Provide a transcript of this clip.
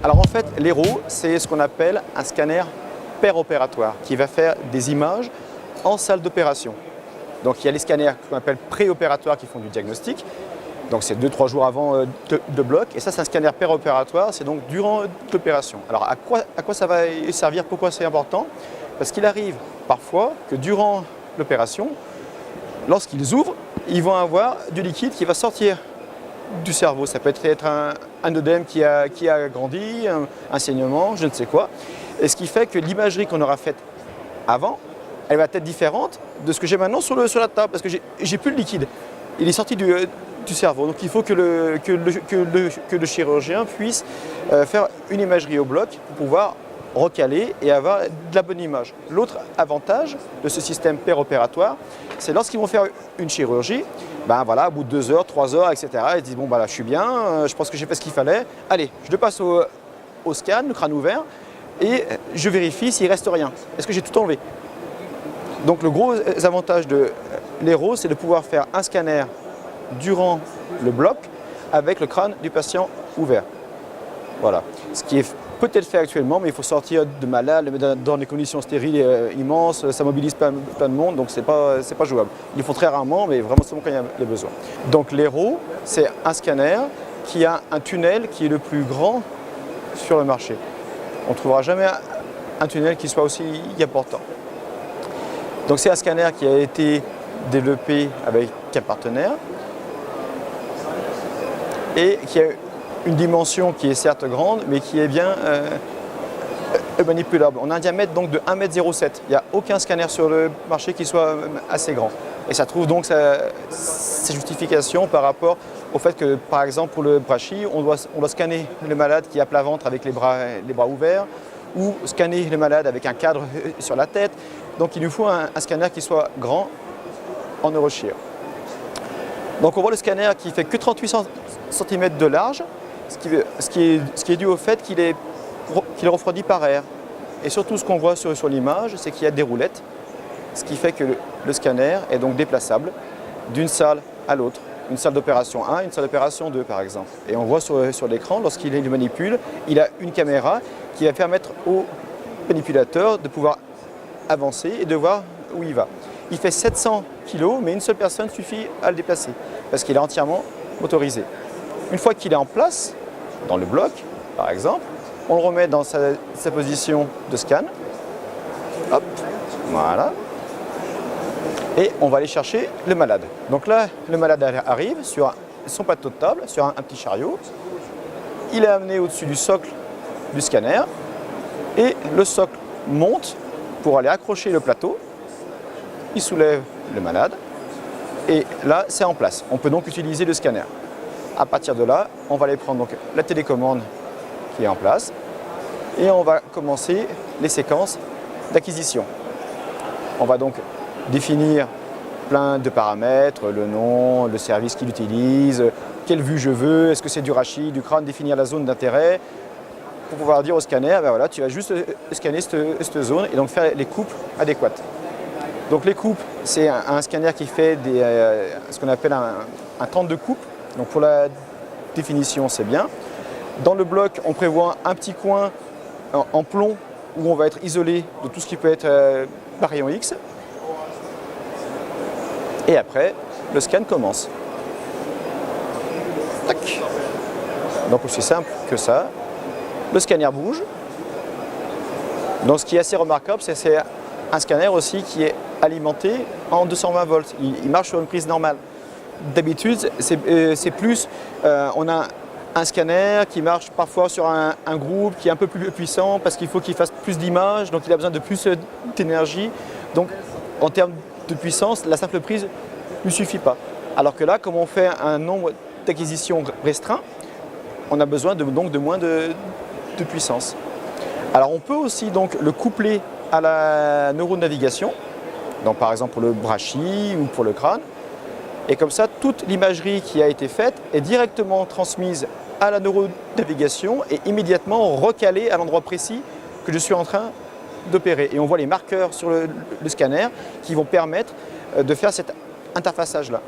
Alors en fait, l'Héro, c'est ce qu'on appelle un scanner péropératoire qui va faire des images en salle d'opération. Donc il y a les scanners qu'on appelle préopératoires qui font du diagnostic. Donc c'est 2-3 jours avant de bloc. Et ça, c'est un scanner péropératoire, c'est donc durant l'opération. Alors à quoi ça va servir? Pourquoi c'est important? Parce qu'il arrive parfois que durant l'opération, lorsqu'ils ouvrent, ils vont avoir du liquide qui va sortir du cerveau. Ça peut être un œdème qui a grandi, un saignement, je ne sais quoi. Et ce qui fait que l'imagerie qu'on aura faite avant, elle va être différente de ce que j'ai maintenant sur la table, parce que j'ai plus le liquide. Il est sorti du cerveau. Donc il faut que le chirurgien puisse faire une imagerie au bloc pour pouvoir recaler et avoir de la bonne image. L'autre avantage de ce système péropératoire, c'est lorsqu'ils vont faire une chirurgie, ben voilà, au bout de 2 heures, 3 heures, etc., ils disent bon bah là je suis bien, je pense que j'ai fait ce qu'il fallait, allez, je le passe au scan, le crâne ouvert, et je vérifie s'il ne reste rien. Est-ce que j'ai tout enlevé? Donc le gros avantage de l'Héro, c'est de pouvoir faire un scanner durant le bloc avec le crâne du patient ouvert. Voilà. Ce qui est peut-être fait actuellement, mais il faut sortir de malade, le mettre dans des conditions stériles immenses, ça mobilise plein de monde, donc c'est pas jouable. Ils le font très rarement, mais vraiment seulement quand il y a besoin. Donc l'Héro, c'est un scanner qui a un tunnel qui est le plus grand sur le marché. On ne trouvera jamais un tunnel qui soit aussi important. Donc c'est un scanner qui a été développé avec un partenaire et qui a une dimension qui est certes grande, mais qui est bien manipulable. On a un diamètre donc de 1,07 m. Il n'y a aucun scanner sur le marché qui soit assez grand. Et ça trouve donc sa justification par rapport au fait que, par exemple, pour le brachii, on doit scanner le malade qui a plat ventre avec les bras ouverts, ou scanner le malade avec un cadre sur la tête. Donc il nous faut un scanner qui soit grand en neurochir. Donc on voit le scanner qui fait que 38 cm de large, ce qui est dû au fait qu'il est refroidi par air. Et surtout ce qu'on voit sur l'image, c'est qu'il y a des roulettes, ce qui fait que le scanner est donc déplaçable d'une salle à l'autre. Une salle d'opération 1, une salle d'opération 2 par exemple. Et on voit sur l'écran, lorsqu'il le manipule, il a une caméra qui va permettre au manipulateur de pouvoir avancer et de voir où il va. Il fait 700 kg, mais une seule personne suffit à le déplacer, parce qu'il est entièrement motorisé. Une fois qu'il est en place, dans le bloc par exemple, on le remet dans sa position de scan. Hop, voilà. Et on va aller chercher le malade. Donc là, le malade arrive sur son plateau de table, sur un petit chariot. Il est amené au-dessus du socle du scanner et le socle monte pour aller accrocher le plateau. Il soulève le malade et là, c'est en place. On peut donc utiliser le scanner. À partir de là, on va aller prendre donc la télécommande qui est en place et on va commencer les séquences d'acquisition. On va donc définir plein de paramètres, le nom, le service qu'il utilise, quelle vue je veux, est-ce que c'est du rachis, du crâne, définir la zone d'intérêt, pour pouvoir dire au scanner, ben voilà, tu vas juste scanner cette zone et donc faire les coupes adéquates. Donc les coupes, c'est un scanner qui fait ce qu'on appelle un 32 coupes, donc pour la définition c'est bien. Dans le bloc, on prévoit un petit coin en plomb où on va être isolé de tout ce qui peut être par rayon X. Et après, le scan commence. Tac. Donc aussi simple que ça. Le scanner bouge. Donc ce qui est assez remarquable, c'est un scanner aussi qui est alimenté en 220 volts. Il marche sur une prise normale. D'habitude, c'est plus, on a un scanner qui marche parfois sur un groupe qui est un peu plus puissant parce qu'il faut qu'il fasse plus d'images, donc il a besoin de plus d'énergie. Donc en termes de puissance, la simple prise ne suffit pas. Alors que là, comme on fait un nombre d'acquisitions restreint, on a besoin donc de moins de puissance. Alors on peut aussi donc le coupler à la neuronavigation, donc par exemple pour le brachii ou pour le crâne. Et comme ça, toute l'imagerie qui a été faite est directement transmise à la neuronavigation et immédiatement recalée à l'endroit précis que je suis en train d'opérer. Et on voit les marqueurs sur le scanner qui vont permettre de faire cet interfaçage-là.